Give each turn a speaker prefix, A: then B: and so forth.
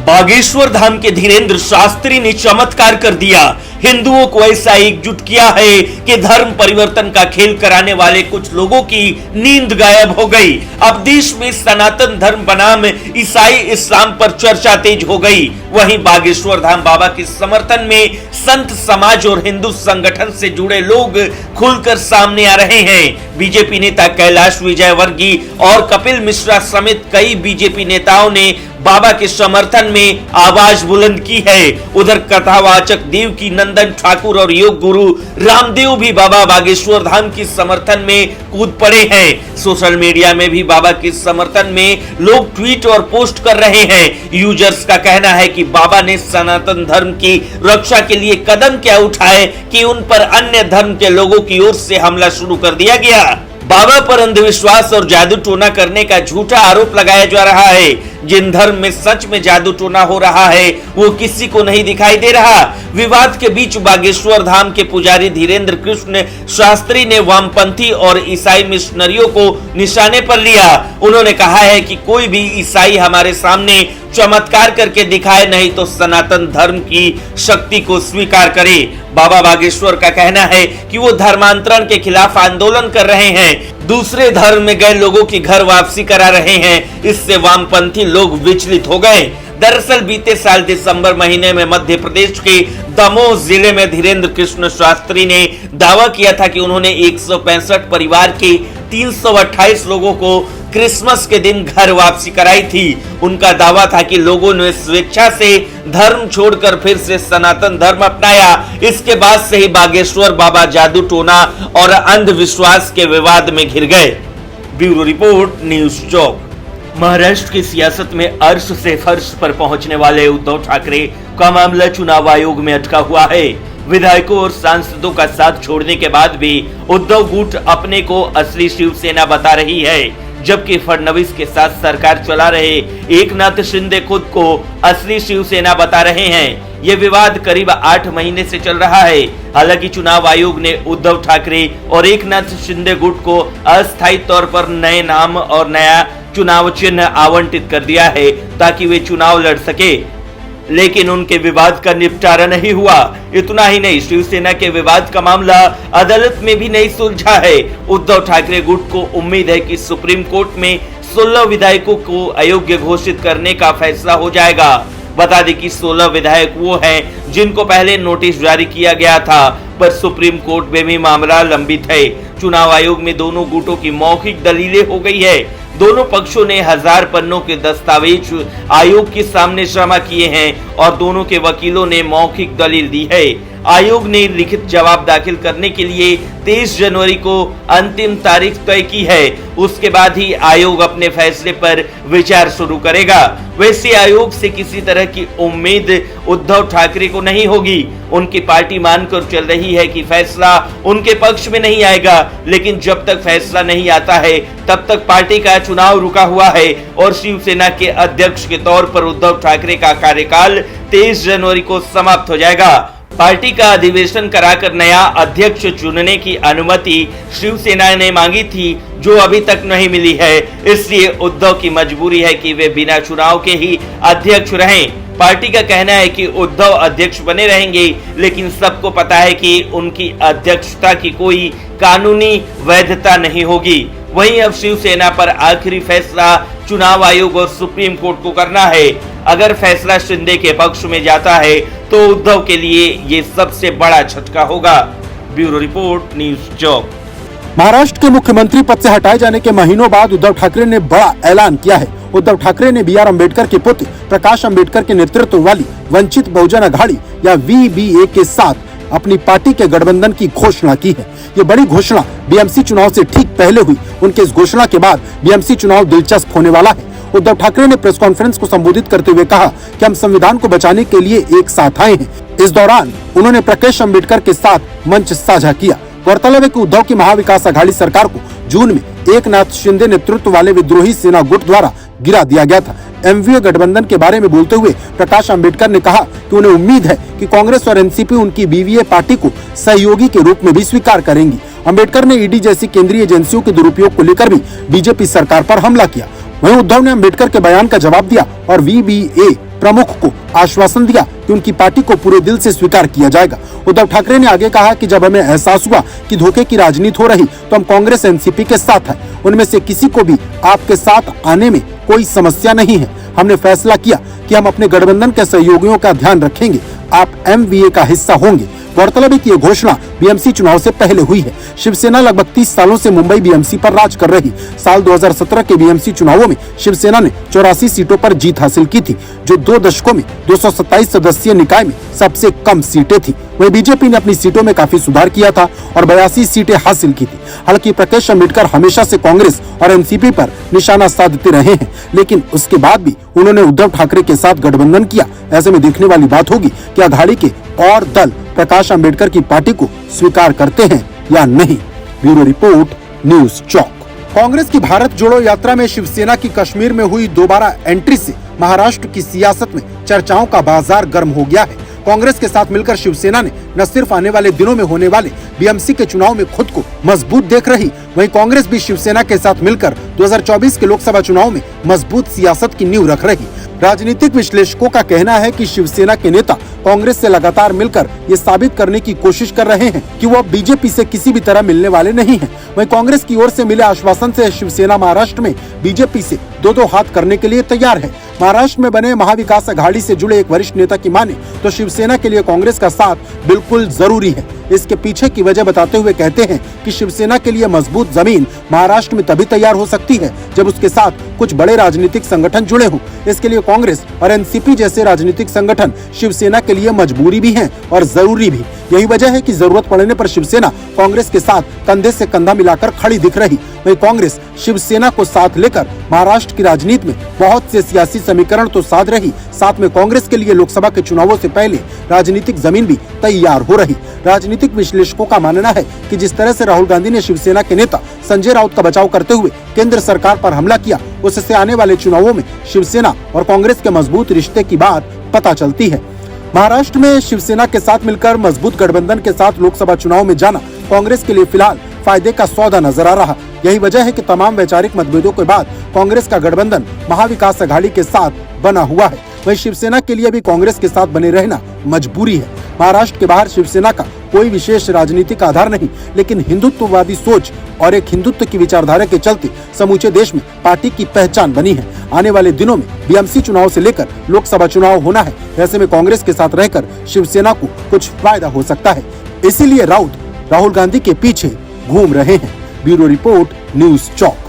A: बागेश्वर धाम के धीरेन्द्र शास्त्री ने चमत्कार कर दिया। हिंदुओं को ऐसा एकजुट किया है कि धर्म परिवर्तन का खेल कराने वाले कुछ लोगों की नींद गायब हो गई। अब देश में सनातन धर्म बनाम ईसाई इस्लाम पर चर्चा तेज हो गई। वहीं बागेश्वर धाम बाबा के समर्थन में संत समाज और हिंदू संगठन से जुड़े लोग खुलकर सामने आ रहे हैं। बीजेपी नेता कैलाश विजयवर्गीय और कपिल मिश्रा समेत कई बीजेपी नेताओं ने बाबा के समर्थन में आवाज बुलंद की है। उधर कथावाचक देवकी नंदन ठाकुर और योग गुरु रामदेव भी बाबा बागेश्वर धाम के समर्थन में कूद पड़े हैं। सोशल मीडिया में भी बाबा के समर्थन में लोग ट्वीट और पोस्ट कर रहे हैं। यूजर्स का कहना है कि बाबा ने सनातन धर्म की रक्षा के लिए कदम क्या उठाए कि उन पर अन्य धर्म के लोगों की ओर से हमला शुरू कर दिया गया। बाबा पर अंधविश्वास और जादू टोना करने का झूठा आरोप लगाया जा रहा है। जिन धर्म में सच में जादू टोना हो रहा है वो किसी को नहीं दिखाई दे रहा। विवाद के बीच बागेश्वर धाम के पुजारी धीरेन्द्र कृष्ण शास्त्री ने वामपंथी और ईसाई मिशनरियों को निशाने पर लिया। उन्होंने कहा है कि कोई भी ईसाई हमारे सामने चमत्कार करके दिखाए, नहीं तो सनातन धर्म की शक्ति को स्वीकार करे। बाबा बागेश्वर का कहना है कि वो धर्मांतरण के खिलाफ आंदोलन कर रहे हैं, दूसरे धर्म में गए लोगों की घर वापसी करा रहे हैं। इससे वामपंथी लोग विचलित हो गए। दरअसल बीते साल दिसंबर महीने में मध्य प्रदेश के दमोह जिले में धीरेन्द्र कृष्ण शास्त्री ने दावा किया था कि उन्होंने 165 परिवार के 328 लोगों को क्रिसमस के दिन घर वापसी कराई थी। उनका दावा था कि लोगों ने स्वेच्छा से धर्म छोड़कर फिर से सनातन धर्म अपनाया। इसके बाद से ही बागेश्वर बाबा जादू टोना और अंधविश्वास के विवाद में घिर गए। ब्यूरो रिपोर्ट, न्यूज चौक। महाराष्ट्र की सियासत में अर्श से फर्श पर पहुंचने वाले उद्धव ठाकरे का मामला चुनाव आयोग में अटका हुआ है। विधायकों और सांसदों का साथ छोड़ने के बाद भी उद्धव गुट अपने को असली शिवसेना बता रही है, जबकि फडणवीस के साथ सरकार चला रहे एकनाथ शिंदे खुद को असली शिवसेना बता रहे हैं। ये विवाद करीब 8 महीने से चल रहा है। हालांकि चुनाव आयोग ने उद्धव ठाकरे और एकनाथ शिंदे गुट को अस्थायी तौर पर नए नाम और नया चुनाव चिन्ह आवंटित कर दिया है ताकि वे चुनाव लड़ सके, लेकिन उनके विवाद का निपटारा नहीं हुआ। इतना ही नहीं, शिवसेना के विवाद का मामला अदालत में भी नहीं सुलझा है। उद्धव ठाकरे गुट को उम्मीद है कि सुप्रीम कोर्ट में 16 विधायकों को अयोग्य घोषित करने का फैसला हो जाएगा। बता दें कि 16 विधायक वो हैं जिनको पहले नोटिस जारी किया गया था, पर सुप्रीम कोर्ट में भी मामला लंबित है। चुनाव आयोग में दोनों गुटों की मौखिक दलीलें हो गई है। दोनों पक्षों ने 1000 पन्नों के दस्तावेज आयोग के सामने जमा किए हैं और दोनों के वकीलों ने मौखिक दलील दी है। आयोग ने लिखित जवाब दाखिल करने के लिए 23 जनवरी को अंतिम तारीख तय की है। उसके बाद ही आयोग अपने फैसले पर विचार शुरू करेगा। वैसे आयोग से किसी तरह की उम्मीद उद्धव ठाकरे को नहीं होगी। उनकी पार्टी मानकर चल रही है कि फैसला उनके पक्ष में नहीं आएगा, लेकिन जब तक फैसला नहीं आता है तब तक पार्टी का चुनाव रुका हुआ है और शिवसेना के अध्यक्ष के तौर पर उद्धव ठाकरे का कार्यकाल 23 जनवरी को समाप्त हो जाएगा। पार्टी का अधिवेशन कराकर नया अध्यक्ष चुनने की अनुमति शिवसेना ने मांगी थी, जो अभी तक नहीं मिली है। इसलिए उद्धव की मजबूरी है कि वे बिना चुनाव के ही अध्यक्ष रहें। पार्टी का कहना है कि उद्धव अध्यक्ष बने रहेंगे, लेकिन सबको पता है कि उनकी अध्यक्षता की कोई कानूनी वैधता नहीं होगी। वहीं अब शिवसेना पर आखिरी फैसला चुनाव आयोग और सुप्रीम कोर्ट को करना है। अगर फैसला शिंदे के पक्ष में जाता है तो उद्धव के लिए ये सबसे बड़ा झटका होगा। ब्यूरो रिपोर्ट, न्यूज चौक।
B: महाराष्ट्र के मुख्यमंत्री पद से हटाए जाने के महीनों बाद उद्धव ठाकरे ने बड़ा ऐलान किया है। उद्धव ठाकरे ने BR अम्बेडकर के पुत्र प्रकाश अम्बेडकर के नेतृत्व वाली वंचित बहुजन अघाड़ी या VBA के साथ अपनी पार्टी के गठबंधन की घोषणा की है। ये बड़ी घोषणा BMC चुनाव से ठीक पहले हुई। उनके इस घोषणा के बाद BMC चुनाव दिलचस्प होने वाला है। उद्धव ठाकरे ने प्रेस कॉन्फ्रेंस को संबोधित करते हुए कहा कि हम संविधान को बचाने के लिए एक साथ आए हैं। इस दौरान उन्होंने प्रकाश अम्बेडकर के साथ मंच साझा किया। गौरतलब है कि उद्धव की महाविकास अघाड़ी सरकार को जून में एकनाथ शिंदे नेतृत्व वाले विद्रोही सेना गुट द्वारा गिरा दिया गया था। MVA गठबंधन के बारे में बोलते हुए प्रकाश अम्बेडकर ने कहा कि उन्हें उम्मीद है कि कांग्रेस और एनसीपी उनकी BVA पार्टी को सहयोगी के रूप में भी स्वीकार करेंगी। अम्बेडकर ने ईडी जैसी केंद्रीय एजेंसियों के दुरुपयोग को लेकर भी बीजेपी सरकार पर हमला किया। वहीं उद्धव ने अम्बेडकर के बयान का जवाब दिया और VBA प्रमुख को आश्वासन दिया कि उनकी पार्टी को पूरे दिल से स्वीकार किया जाएगा। उद्धव ठाकरे ने आगे कहा कि जब हमें एहसास हुआ कि धोखे की राजनीति हो रही तो हम कांग्रेस एनसीपी के साथ है। उनमें से किसी को भी आपके साथ आने में कोई समस्या नहीं है। हमने फैसला किया कि हम अपने गठबंधन के सहयोगियों का ध्यान रखेंगे। आप MVA का हिस्सा होंगे। गौरतलब है कि ये घोषणा BMC चुनाव से पहले हुई है। शिवसेना लगभग 30 सालों से मुंबई BMC पर राज कर रही। साल 2017 के BMC चुनावों में शिवसेना ने 84 सीटों पर जीत हासिल की थी, जो 2 दशकों में 227 सदस्यीय निकाय में सबसे कम सीटें थी। वहीं बीजेपी ने अपनी सीटों में काफी सुधार किया था और 82 सीटें हासिल की थी। हालांकि प्रकाश अम्बेडकर हमेशा से कांग्रेस और एनसीपी पर निशाना साधते रहे हैं, लेकिन उसके बाद भी उन्होंने उद्धव ठाकरे के साथ गठबंधन किया। ऐसे में देखने वाली बात होगी कि अघाड़ी के और दल प्रकाश अम्बेडकर की पार्टी को स्वीकार करते हैं या नहीं। ब्यूरो रिपोर्ट, न्यूज़ चौक। कांग्रेस की भारत जोड़ो यात्रा में शिवसेना की कश्मीर में हुई दोबारा एंट्री से महाराष्ट्र की सियासत में चर्चाओं का बाजार गर्म हो गया है। कांग्रेस के साथ मिलकर शिवसेना ने न सिर्फ आने वाले दिनों में होने वाले BMC के चुनाव में खुद को मजबूत देख रही, वहीं कांग्रेस भी शिवसेना के साथ मिलकर 2024 के लोकसभा चुनाव में मजबूत सियासत की नींव रख रही। राजनीतिक विश्लेषकों का कहना है कि शिवसेना के नेता कांग्रेस से लगातार मिलकर ये साबित करने की कोशिश कर रहे हैं कि वो अब बीजेपी से किसी भी तरह मिलने वाले नहीं हैं। वहीं कांग्रेस की ओर से मिले आश्वासन से शिवसेना महाराष्ट्र में बीजेपी से दो हाथ करने के लिए तैयार है। महाराष्ट्र में बने महाविकास अघाड़ी से जुड़े एक वरिष्ठ नेता की माने तो शिवसेना के लिए कांग्रेस का साथ बिल्कुल जरूरी है। इसके पीछे की वजह बताते हुए कहते हैं कि शिवसेना के लिए मजबूत जमीन महाराष्ट्र में तभी तैयार हो सकती है जब उसके साथ कुछ बड़े राजनीतिक संगठन जुड़े हों। इसके लिए कांग्रेस और एनसीपी जैसे राजनीतिक संगठन शिवसेना के लिए मजबूरी भी है और जरूरी भी। यही वजह है कि जरूरत पड़ने पर शिवसेना कांग्रेस के साथ कंधे से कंधा मिलाकर खड़ी दिख रही। वहीं कांग्रेस शिवसेना को साथ लेकर महाराष्ट्र की राजनीति में बहुत से सियासी समीकरण तो साध रही, साथ में कांग्रेस के लिए लोकसभा के चुनावों से पहले राजनीतिक जमीन भी तैयार हो रही। राजनीतिक विश्लेषकों का मानना है कि जिस तरह से राहुल गांधी ने शिवसेना के नेता संजय राउत का बचाव करते हुए केंद्र सरकार पर हमला किया, उससे आने वाले चुनावों में शिवसेना और कांग्रेस के मजबूत रिश्ते की बात पता चलती है। महाराष्ट्र में शिवसेना के साथ मिलकर मजबूत गठबंधन के साथ लोकसभा चुनाव में जाना कांग्रेस के लिए फिलहाल फायदे का सौदा नजर आ रहा। यही वजह है कि तमाम वैचारिक मतभेदों के बाद कांग्रेस का गठबंधन महाविकास अघाड़ी के साथ बना हुआ है। वहीं शिवसेना के लिए भी कांग्रेस के साथ बने रहना मजबूरी है। महाराष्ट्र के बाहर शिवसेना का कोई विशेष राजनीतिक आधार नहीं, लेकिन हिंदुत्ववादी सोच और एक हिंदुत्व की विचारधारा के चलते समूचे देश में पार्टी की पहचान बनी है। आने वाले दिनों में BMC चुनाव से लेकर लोकसभा चुनाव होना है। ऐसे में कांग्रेस के साथ रहकर शिवसेना को कुछ फायदा हो सकता है, इसीलिए राउत राहुल गांधी के पीछे घूम रहे हैं। ब्यूरो रिपोर्ट, न्यूज़ चौक।